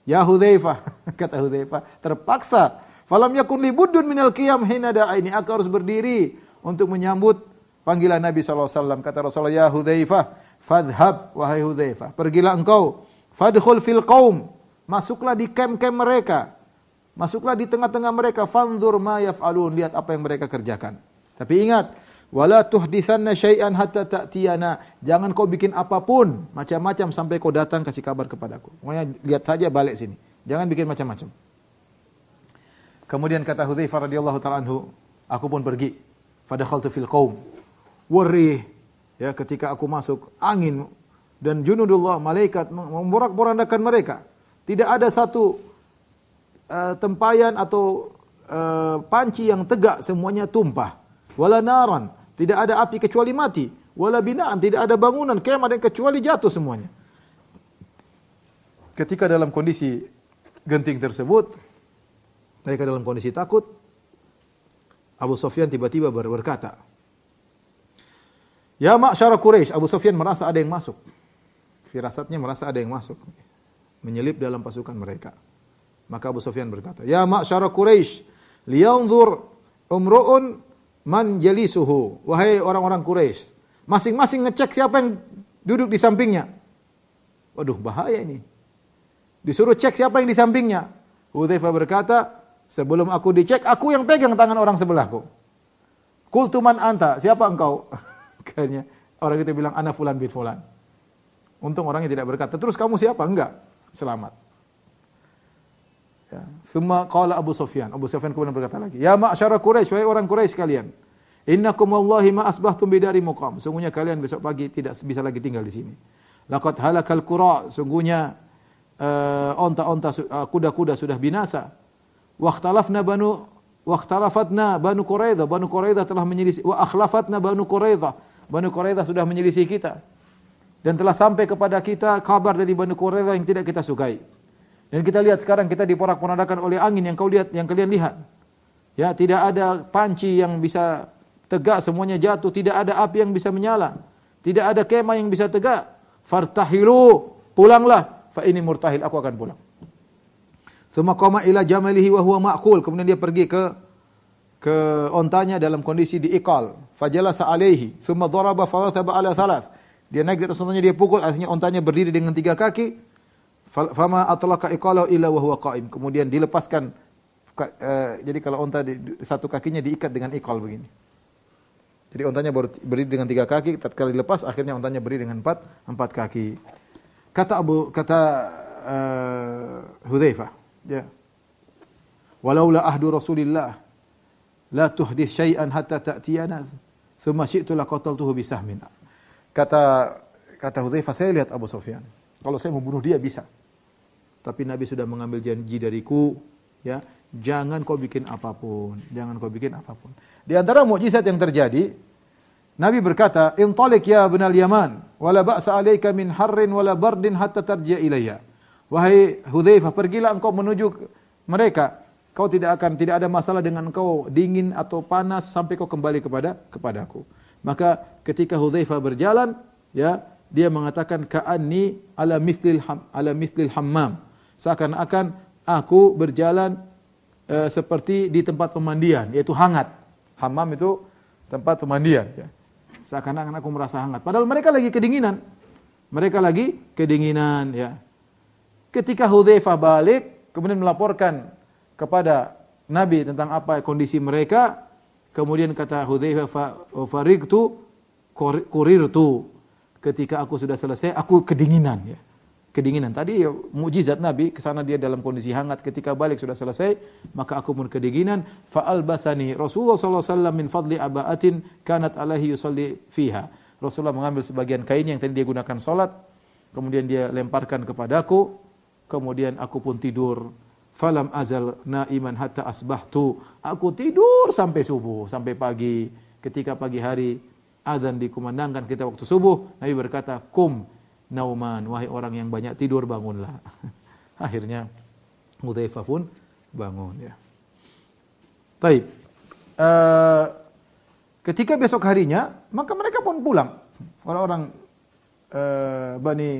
Ya Hudzaifah, kata Hudzaifah, terpaksa. Falam yakun li buddun minal qiyam hina da'aini, aku harus berdiri untuk menyambut panggilan Nabi sallallahu alaihi wasallam. Kata Rasulullah, "Ya Hudzaifah, fadhhab, wahai Hudzaifah, pergilah engkau, fadkhul fil qaum, masuklah di camp-camp mereka. Masuklah di tengah-tengah mereka, fanzur ma yaf'alun, lihat apa yang mereka kerjakan. Tapi ingat, wala tuhditsanna syai'an hatta ta'tiyana, jangan kau bikin apapun, macam-macam sampai kau datang kasih kabar kepadaku. Pokoknya lihat saja balik sini. Jangan bikin macam-macam." Kemudian kata Hudzaifah radhiyallahu ta'ala anhu, aku pun pergi. Fadakhaltu fil qaum. Warih, ya, ketika aku masuk, angin dan junudullah, malaikat memporak-porandakan mereka. Tidak ada satu tempayan atau panci yang tegak, semuanya tumpah. Wala naran, tidak ada api kecuali mati. Wala binaan, tidak ada bangunan kemah dan kecuali jatuh semuanya. Ketika dalam kondisi genting tersebut, mereka dalam kondisi takut, Abu Sufyan tiba-tiba berkata, "Ya ma'syara Quraisy." Abu Sufyan merasa ada yang masuk. Firasatnya merasa ada yang masuk. menyelip dalam pasukan mereka. Maka Abu Sufyan berkata, "Ya ma'syara Quraisy, liyanzur umru'un man jalisuhu." Wahai orang-orang Quraisy, masing-masing ngecek siapa yang duduk di sampingnya. Waduh, bahaya ini. Disuruh cek siapa yang di sampingnya. Hudzaifah berkata, sebelum aku dicek, aku yang pegang tangan orang sebelahku. Qultu man anta? Siapa engkau? Kayaknya orang itu bilang ana fulan bin fulan. Untung orangnya tidak berkata, terus kamu siapa? Enggak, selamat. Ya. Thumma qala Abu Sufyan. Abu Sufyan kemudian berkata lagi, "Ya ma'syara Quraisy, wahai orang Quraisy kalian, innakum wallahi ma asbahtum bidari muqam." Sungguhnya kalian besok pagi tidak bisa lagi tinggal di sini. Laqad halakal qura, sungguhnya onta-onta kuda-kuda sudah binasa. Waqtalafatna Banu Quraidah. Banu Quraidah telah menyelisih. Wa akhlafatna Banu Quraidah. Banu Quraidah sudah menyelisih kita. Dan telah sampai kepada kita kabar dari Banu Quraidah yang tidak kita sukai. Dan kita lihat sekarang kita diporak-porandakan oleh angin yang kalian lihat. Ya, tidak ada panci yang bisa tegak, semuanya jatuh, tidak ada api yang bisa menyala. Tidak ada kemah yang bisa tegak. Fartahilu, pulanglah, fa ini murtahil, aku akan pulang. Tsumma qama ila jamalihi wa huwa ma'qul, kemudian dia pergi ke ontanya dalam kondisi diikal. Fajalasa alaihi, tsumma daraba fawathaba ala thalath. Dia naik di atas ontanya, dia pukul, akhirnya ontanya berdiri dengan 3 kaki. Fama atlaqa iqalahu illa wa huwa qa'im. Kemudian dilepaskan, jadi kalau onta satu kakinya diikat dengan iqal begini. Jadi ontanya berdiri dengan 3 kaki, tatkala dilepas akhirnya ontanya berdiri dengan 4 kaki. Kata Hudzaifah, ya. Walaula ahdu Rasulillah la tuhdits syai'an hatta ta'tiyana thumma syi'tu laqataltuhu bisahmin. Kata Hudzaifah, saya lihat Abu Sufyan, kalau saya membunuh dia bisa. Tapi Nabi sudah mengambil janji dariku, ya, jangan kau bikin apapun, jangan kau bikin apapun. Di antara mukjizat yang terjadi, Nabi berkata, "Intalik ya ibnal Yaman, wala ba'sa 'alaika min harrin wala bardin hatta tarji'a ilayya." Wahai Hudzaifah, pergilah engkau menuju mereka. Kau tidak ada masalah dengan engkau dingin atau panas sampai kau kembali kepadaku. Maka ketika Hudzaifah berjalan, ya, dia mengatakan ka'anni ala mithlil hammam. Seakan-akan aku berjalan seperti di tempat pemandian, yaitu hangat. Hammam itu tempat pemandian, ya. Seakan-akan aku merasa hangat. Padahal mereka lagi kedinginan. Ya. Ketika Hudzaifah balik, kemudian melaporkan kepada Nabi tentang apa kondisi mereka, kemudian kata Hudzaifah, "Farigtu kurirtu." Ketika aku sudah selesai, aku kedinginan, ya. Kedinginan. Tadi ya, mukjizat Nabi, kesana dia dalam kondisi hangat, ketika balik sudah selesai, maka aku pun kedinginan. Fa'albasani Rasulullah sallallahu alaihi wasallam min fadli aba'atin kanat alaihi yusalli fiha. Rasulullah mengambil sebagian kainnya yang tadi dia gunakan salat, kemudian dia lemparkan kepadaku, kemudian aku pun tidur. Falam azal naiman hatta asbahtu. Aku tidur sampai subuh, sampai pagi. Ketika pagi hari azan dikumandangkan kita waktu subuh, Nabi berkata, "Kum nauman, wahai orang yang banyak tidur, bangunlah." Akhirnya Hudzaifah pun bangun, ya. Taib. Ketika besok harinya, maka mereka pun pulang. Orang-orang Bani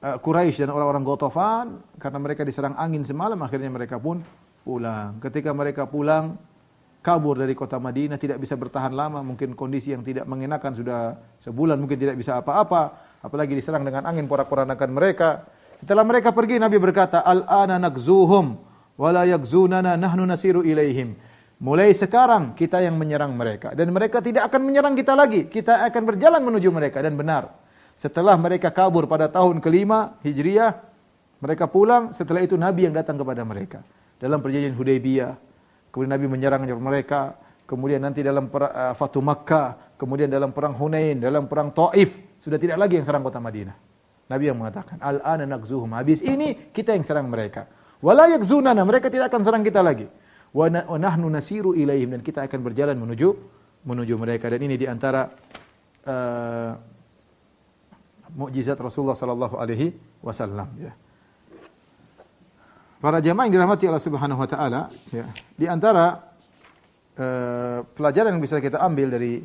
Quraisy dan orang-orang Ghatafan, karena mereka diserang angin semalam, akhirnya mereka pun pulang. Ketika mereka pulang, kabur dari kota Madinah, tidak bisa bertahan lama, mungkin kondisi yang tidak mengenakan, sudah sebulan mungkin tidak bisa apa-apa, apalagi diserang dengan angin, porak-porandakan mereka. Setelah mereka pergi, Nabi berkata, "Al-ana nakzuhum wa la yakzunana nahnu nasiru ilaihim." Mulai sekarang kita yang menyerang mereka dan mereka tidak akan menyerang kita lagi. Kita akan berjalan menuju mereka, dan benar. Setelah mereka kabur pada tahun ke-5 Hijriah, mereka pulang, setelah itu Nabi yang datang kepada mereka dalam perjanjian Hudaybiyah. Kemudian Nabi menyerang mereka, kemudian nanti dalam Fatu Makkah, kemudian dalam perang Hunain, dalam perang Taif, sudah tidak lagi yang serang kota Madinah. Nabi yang mengatakan, "Al-ana nakzuhum." Habis ini kita yang serang mereka. Wala yakzunana, mereka tidak akan serang kita lagi. Wa nahnu nasiru ilaihim, dan kita akan berjalan menuju mereka. Dan ini di antara mukjizat Rasulullah sallallahu alaihi wasallam, ya. Para jamaah yang dirahmati Allah Subhanahu wa taala, ya. Di antara pelajaran yang bisa kita ambil dari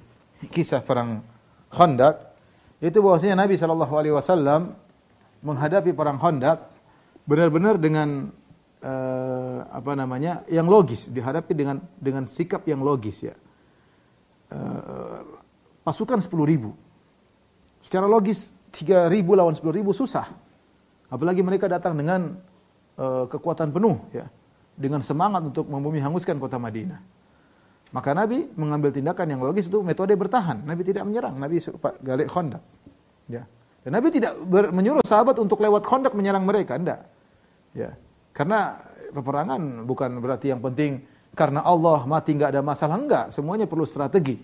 kisah perang Khandaq, itu bahwasanya Nabi sallallahu alaihi wasallam menghadapi perang Khandaq benar-benar dengan yang logis, dihadapi dengan sikap yang logis ya. Pasukan 10.000. Secara logis 3.000 lawan 10.000 susah. Apalagi mereka datang dengan kekuatan penuh ya, dengan semangat untuk membumi hanguskan kota Madinah. Maka Nabi mengambil tindakan yang logis, itu metode bertahan. Nabi tidak menyerang, Nabi galik Khandaq. Ya. Dan Nabi tidak menyuruh sahabat untuk lewat Khandaq menyerang mereka, enggak. Ya. Karena peperangan bukan berarti yang penting karena Allah mati enggak ada masalah, enggak. Semuanya perlu strategi.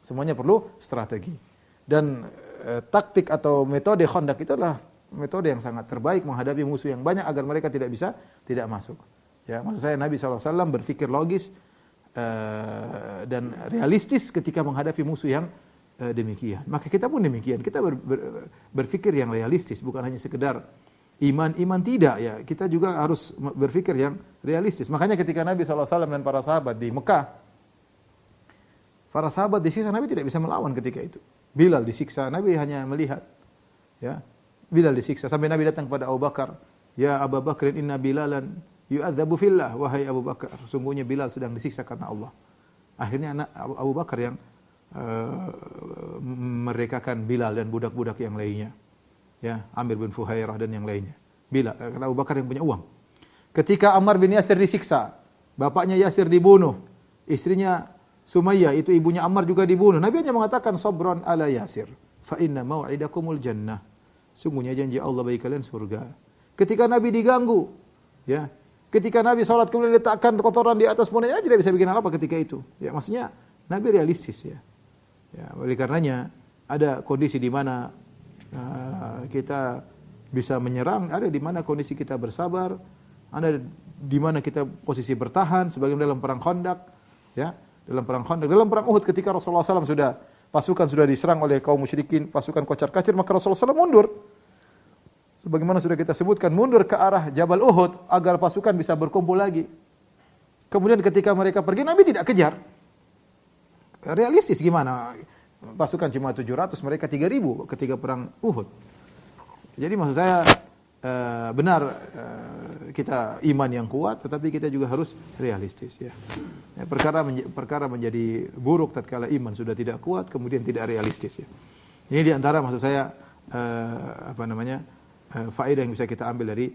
Semuanya perlu strategi. Dan taktik atau metode Khandaq itu adalah metode yang sangat terbaik menghadapi musuh yang banyak agar mereka tidak masuk. Ya, maksud saya Nabi SAW berpikir logis dan realistis ketika menghadapi musuh yang demikian. Maka kita pun demikian. Kita berpikir yang realistis, bukan hanya sekedar iman tidak ya. Kita juga harus berpikir yang realistis. Makanya ketika Nabi SAW dan para sahabat di Mekah, para sahabat disiksa, Nabi tidak bisa melawan ketika itu. Bilal disiksa, Nabi hanya melihat. Ya, Bilal disiksa sampai Nabi datang kepada Abu Bakar, "Ya Abu Bakar, inna Bilalan yu'adzabu fillah." Wahai Abu Bakar, sungguhnya Bilal sedang disiksa karena Allah. Akhirnya Abu Bakar yang merekakan Bilal dan budak-budak yang lainnya. Ya, Amir bin Fuhairah dan yang lainnya. Bilal, karena Abu Bakar yang punya uang. Ketika Ammar bin Yasir disiksa, bapaknya Yasir dibunuh, istrinya Sumayyah, itu ibunya Ammar juga dibunuh. Nabi hanya mengatakan, "Sabran ala Yasir, fa inna mau'idakumul jannah." Sungguhnya janji Allah bagi kalian surga. Ketika Nabi diganggu, ya, ketika Nabi salat kemudian letakkan kotoran di atas pundaknya, tidak bisa bikin apa ketika itu. Ya, maksudnya Nabi realistis ya. Ya, oleh karenanya ada kondisi di mana kita bisa menyerang, ada di mana kondisi kita bersabar, ada di mana kita posisi bertahan, sebagaimana dalam perang Khandaq, ya. Dalam perang Khandaq, dalam perang Uhud ketika Rasulullah SAW pasukan sudah diserang oleh kaum musyrikin, pasukan kocar-kacir, maka Rasulullah SAW mundur. Sebagaimana sudah kita sebutkan, mundur ke arah Jabal Uhud agar pasukan bisa berkumpul lagi. Kemudian ketika mereka pergi, Nabi tidak kejar. Realistis gimana? Pasukan cuma 700, mereka 3.000 ketika perang Uhud. Jadi maksud saya benar kita iman yang kuat, tetapi kita juga harus realistis ya. Perkara menjadi buruk tatkala iman sudah tidak kuat, kemudian tidak realistis ya. Ini diantara maksud saya faedah yang bisa kita ambil dari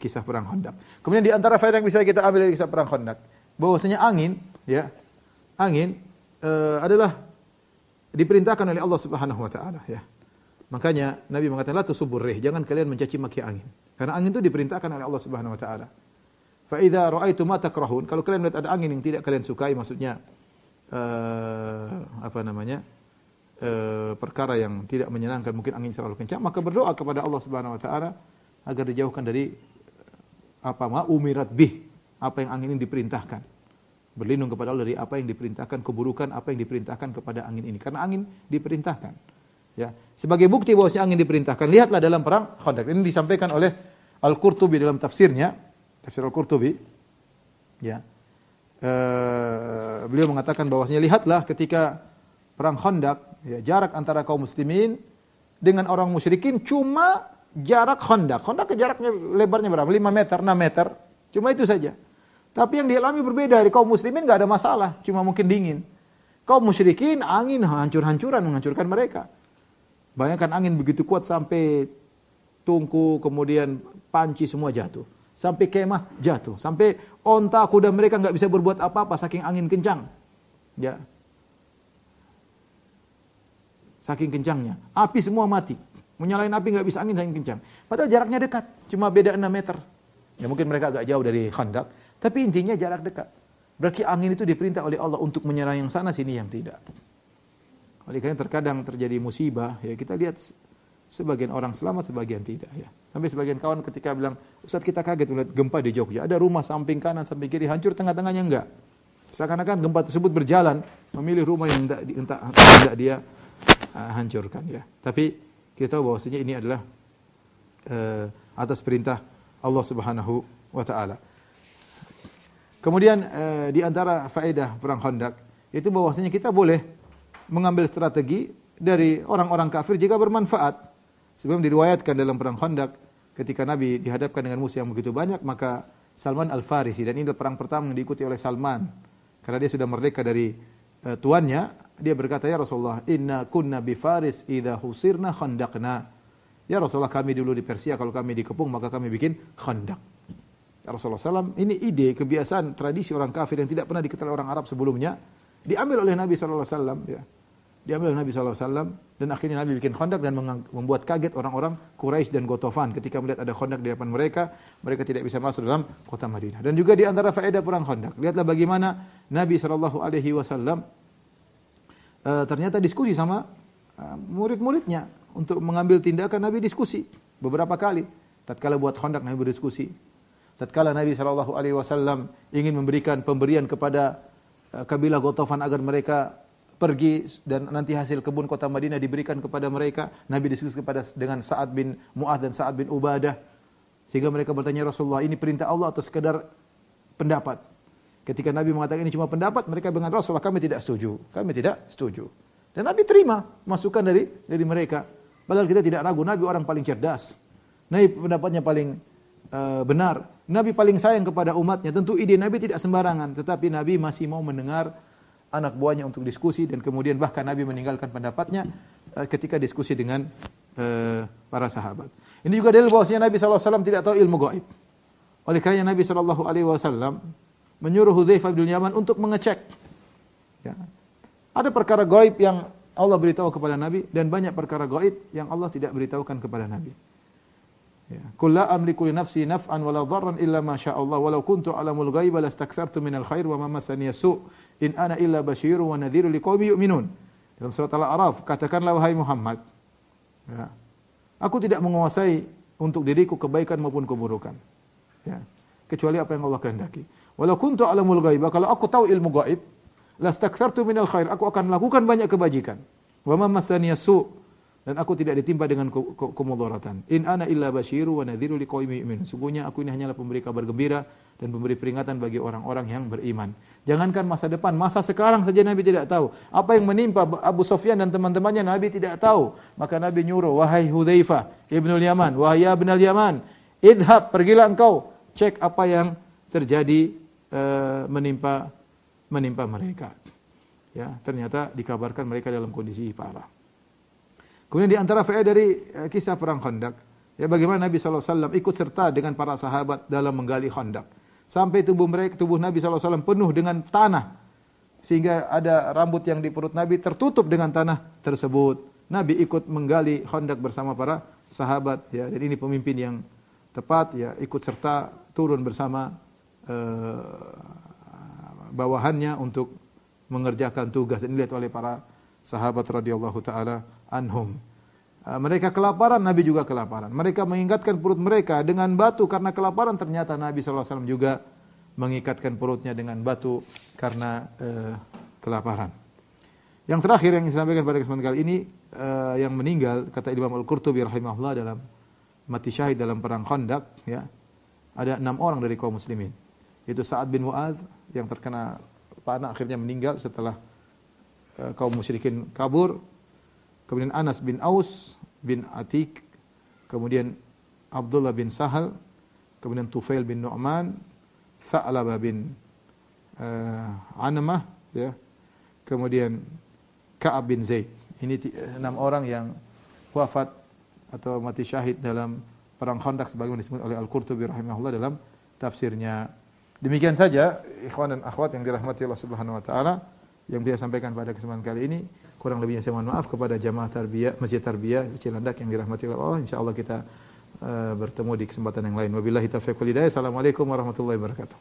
kisah perang Khandaq. Kemudian diantara faedah yang bisa kita ambil dari kisah perang Khandaq, bahwasanya angin adalah diperintahkan oleh Allah Subhanahu wa taala ya. Makanya Nabi mengatakan la tusubbur rih, jangan kalian mencaci maki angin. Karena angin itu diperintahkan oleh Allah Subhanahu wa taala. Fa idza ra'aitum ma takrahun, kalau kalian melihat ada angin yang tidak kalian sukai, maksudnya perkara yang tidak menyenangkan, mungkin angin terlalu kencang, maka berdoa kepada Allah Subhanahu wa taala agar dijauhkan dari umirat bih, apa yang angin ini diperintahkan. Berlindung kepada Allah dari apa yang diperintahkan, keburukan apa yang diperintahkan kepada angin ini, karena angin diperintahkan. Ya, sebagai bukti bahwasanya angin diperintahkan, lihatlah dalam perang Khandaq. Ini disampaikan oleh Al-Qurtubi dalam tafsirnya, tafsir Al-Qurtubi. Ya. Beliau mengatakan bahwasanya lihatlah ketika perang Khandaq, ya, jarak antara kaum muslimin dengan orang musyrikin cuma jarak Khandaq. Khandaq jaraknya lebarnya berapa? 5 meter, 6 meter. Cuma itu saja. Tapi yang dialami berbeda. Dari kaum muslimin enggak ada masalah, cuma mungkin dingin. Kaum musyrikin angin hancur-hancuran menghancurkan mereka. Bayangkan angin begitu kuat sampai tungku, kemudian panci semua jatuh. Sampai kemah jatuh. Sampai onta, kuda mereka enggak bisa berbuat apa-apa saking angin kencang. Ya. Saking kencangnya. Api semua mati. Menyalain api enggak bisa angin saking kencang. Padahal jaraknya dekat. Cuma beda 6 meter. Ya mungkin mereka agak jauh dari Khandaq. Tapi intinya jarak dekat. Berarti angin itu diperintah oleh Allah untuk menyerang yang sana, sini yang tidak. Oleh karena terkadang terjadi musibah, ya kita lihat sebagian orang selamat, sebagian tidak. Ya. Sampai sebagian kawan ketika bilang, Ustaz kita kaget melihat gempa di Jogja. Ada rumah samping kanan, samping kiri hancur, tengah-tengahnya enggak. Seakan-akan gempa tersebut berjalan, memilih rumah yang tidak dia hancurkan. Ya. Tapi kita tahu bahwasanya ini adalah atas perintah Allah Subhanahu wa taala. Kemudian di antara faedah perang Khandaq itu bahwasanya kita boleh mengambil strategi dari orang-orang kafir jika bermanfaat. Sebelum diriwayatkan dalam perang Khandaq ketika Nabi dihadapkan dengan musuh yang begitu banyak, maka Salman Al-Farisi, dan ini adalah perang pertama yang diikuti oleh Salman karena dia sudah merdeka dari tuannya, dia berkata, ya Rasulullah, inna kunna bi Faris idza husirna khandaqna. Ya Rasulullah, kami dulu di Persia kalau kami dikepung maka kami bikin khandak. Ya Rasulullah SAW, ini ide, kebiasaan, tradisi orang kafir yang tidak pernah diketahui orang Arab sebelumnya, diambil oleh Nabi SAW, ya. Diambil oleh Nabi SAW, dan akhirnya Nabi bikin khandak dan membuat kaget orang-orang Quraisy dan Ghatafan ketika melihat ada khandak di depan mereka, mereka tidak bisa masuk dalam kota Madinah. Dan juga di antara faedah perang khandak, lihatlah bagaimana Nabi SAW ternyata diskusi sama murid-muridnya untuk mengambil tindakan. Nabi diskusi beberapa kali. Tatkala buat khandak Nabi berdiskusi. Tatkala Nabi SAW ingin memberikan pemberian kepada kabilah Ghatafan agar mereka pergi dan nanti hasil kebun kota Madinah diberikan kepada mereka, Nabi diskusi dengan Sa'ad bin Mu'adz dan Sa'ad bin Ubadah, sehingga mereka bertanya, Rasulullah, ini perintah Allah atau sekedar pendapat? Ketika Nabi mengatakan ini cuma pendapat, mereka bilang, Rasulullah, kami tidak setuju. Kami tidak setuju. Dan Nabi terima masukan dari mereka. Padahal kita tidak ragu, Nabi orang paling cerdas. Nabi pendapatnya paling benar. Nabi paling sayang kepada umatnya. Tentu ide Nabi tidak sembarangan, tetapi Nabi masih mau mendengar anak buahnya untuk diskusi, dan kemudian bahkan Nabi meninggalkan pendapatnya ketika diskusi dengan para sahabat. Ini juga dalil bahwasanya Nabi SAW tidak tahu ilmu gaib. Oleh karena Nabi SAW menyuruh Hudzaifah bin Yaman untuk mengecek. Ya. Ada perkara gaib yang Allah beritahu kepada Nabi, dan banyak perkara gaib yang Allah tidak beritahukan kepada Nabi. Ya. Qul la amliku li nafsi naf'an wala dharran illa ma syaa Allah walau kuntu alamul ghaiba lastakthartu minal khair wa ma massani su' in ana illa basyirun wa nadhirun liqaumin yu'minun. Dalam surat Al-A'raf, katakanlah wahai Muhammad, ya, aku tidak menguasai untuk diriku kebaikan maupun keburukan, ya, kecuali apa yang Allah kehendaki. Walau kuntu alamul ghaiba, kalau aku tahu ilmu gaib, lastakthartu minal khair, aku akan melakukan banyak kebajikan. Wa ma massani su', dan aku tidak ditimpa dengan kemudaratan. In ana illa basyiru wa nadhiru liqaumin yu'minun. Sungguhnya aku ini hanyalah pemberi kabar gembira dan pemberi peringatan bagi orang-orang yang beriman. Jangankan masa depan, masa sekarang saja Nabi tidak tahu. Apa yang menimpa Abu Sufyan dan teman-temannya Nabi tidak tahu. Maka Nabi nyuruh, wahai Hudzaifah ibnul Yaman, wahai ibnul Yaman, idhab, pergilah engkau cek apa yang terjadi menimpa mereka. Ya, ternyata dikabarkan mereka dalam kondisi parah. Kemudian di antara faedah dari kisah perang Khandaq, ya, bagaimana Nabi SAW ikut serta dengan para sahabat dalam menggali Khandaq. Sampai tubuh Nabi SAW penuh dengan tanah. Sehingga ada rambut yang di perut Nabi tertutup dengan tanah tersebut. Nabi ikut menggali Khandaq bersama para sahabat, ya. Dan ini pemimpin yang tepat, ya, ikut serta turun bersama bawahannya untuk mengerjakan tugas. Dan dilihat oleh para sahabat radhiyallahu taala anhum. Mereka kelaparan, Nabi juga kelaparan. Mereka mengikatkan perut mereka dengan batu karena kelaparan. Ternyata Nabi SAW juga mengikatkan perutnya dengan batu karena kelaparan. Yang terakhir yang disampaikan pada kesempatan kali ini, yang meninggal, kata Imam Al-Qurtubi rahimahullah, dalam mati syahid dalam perang Khandaq, ya, ada 6 orang dari kaum muslimin. Itu Sa'ad bin Mu'adz yang terkena panah akhirnya meninggal setelah kaum musyrikin kabur. Kemudian Anas bin Aus bin Atik, kemudian Abdullah bin Sahal, kemudian Tufail bin Nu'man, Tha'labah bin Anamah, ya, kemudian Ka'ab bin Zaid. Ini 6 orang yang wafat atau mati syahid dalam perang Khandaq sebagaimana disebut oleh Al-Qurtubi rahimahullah dalam tafsirnya. Demikian saja ikhwan dan akhwat yang dirahmati Allah Subhanahu wa taala yang bisa sampaikan pada kesempatan kali ini. Kurang lebihnya saya mohon maaf kepada jamaah tarbiyah Masjid Tarbiyah Cilandak yang dirahmati Allah. Insyaallah kita bertemu di kesempatan yang lain. Wabillahi taufiq wal hidayah. Assalamualaikum warahmatullahi wabarakatuh.